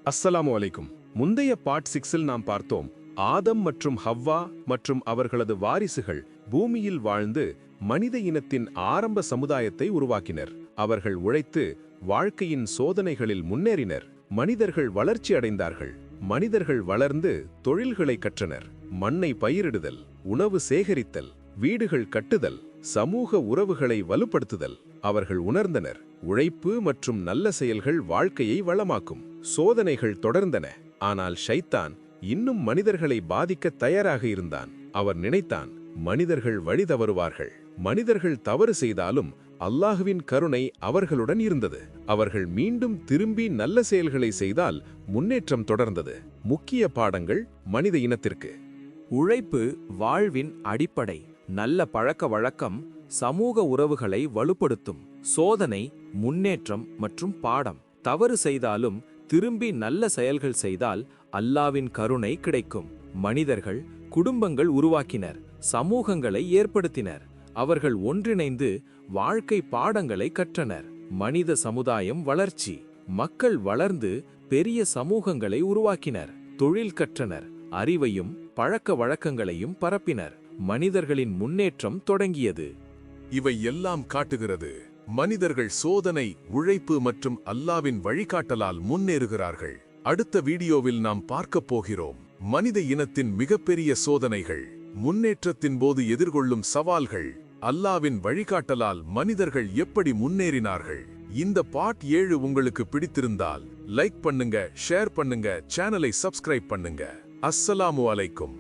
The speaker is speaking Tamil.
அஸ்ஸலாமு அலைக்கும். முந்தைய பார்ட் 6இல் நாம் பார்த்தோம், ஆதம் மற்றும் ஹவ்வா மற்றும் அவர்களது வாரிசுகள் பூமியில் வாழ்ந்து மனித இனத்தின் ஆரம்ப சமுதாயத்தை உருவாக்கினர். அவர்கள் உழைத்து வாழ்க்கையின் சோதனைகளில் முன்னேறினர். மனிதர்கள் வளர்ச்சி அடைந்தார்கள். மனிதர்கள் வளர்ந்து தொழில்களை கற்றனர். மண்ணை பயிரிடுதல், உணவு சேகரித்தல், வீடுகள் கட்டுதல், சமூக உறவுகளை வலுப்படுத்துதல். அவர்கள் உணர்ந்தனர், உழைப்பு மற்றும் நல்ல செயல்கள் வாழ்க்கையை வளமாக்கும். சோதனைகள் தொடர்ந்தன. ஆனால் ஷைத்தான் இன்னும் மனிதர்களை பாதிக்க தயாராக இருந்தான். அவர் நினைத்தான், மனிதர்கள் வழி தவறுவார்கள். மனிதர்கள் தவறு செய்தாலும் அல்லாஹுவின் கருணை அவர்களுடன் இருந்தது. அவர்கள் மீண்டும் திரும்பி நல்ல செயல்களை செய்தால் முன்னேற்றம் தொடர்ந்தது. முக்கிய பாடங்கள் மனித இனத்திற்கு. உழைப்பு வாழ்வின் அடிப்படை. நல்ல பழக்க வழக்கம் சமூக உறவுகளை வலுப்படுத்தும். சோதனை முன்னேற்றம் மற்றும் பாடம். தவறு செய்தாலும் திரும்பி நல்ல செயல்கள் செய்தால் அல்லாவின் கருணை கிடைக்கும். மனிதர்கள் குடும்பங்கள் உருவாக்கினர், சமூகங்களை ஏற்படுத்தினர். அவர்கள் ஒன்றிணைந்து வாழ்க்கை பாடங்களை கற்றனர். மனித சமுதாயம் வளர்ச்சி. மக்கள் வளர்ந்து பெரிய சமூகங்களை உருவாக்கினர். தொழில் கற்றனர். அறிவையும் பழக்க வழக்கங்களையும் பரப்பினர். மனிதர்களின் முன்னேற்றம் தொடங்கியது. இவை எல்லாம் காட்டுகிறது, மனிதர்கள் சோதனை, உழைப்பு மற்றும் அல்லாவின் வழிகாட்டலால் முன்னேறுகிறார்கள். அடுத்த வீடியோவில் நாம் பார்க்கப் போகிறோம், மனித இனத்தின் மிகப்பெரிய சோதனைகள், முன்னேற்றத்தின் போது எதிர்கொள்ளும் சவால்கள், அல்லாவின் வழிகாட்டலால் மனிதர்கள் எப்படி முன்னேறினார்கள். இந்த பார்ட் 7 உங்களுக்கு பிடித்திருந்தால் லைக் பண்ணுங்க, ஷேர் பண்ணுங்க, சேனலை சப்ஸ்கிரைப் பண்ணுங்க. அஸ்ஸலாமு அலைக்கும்.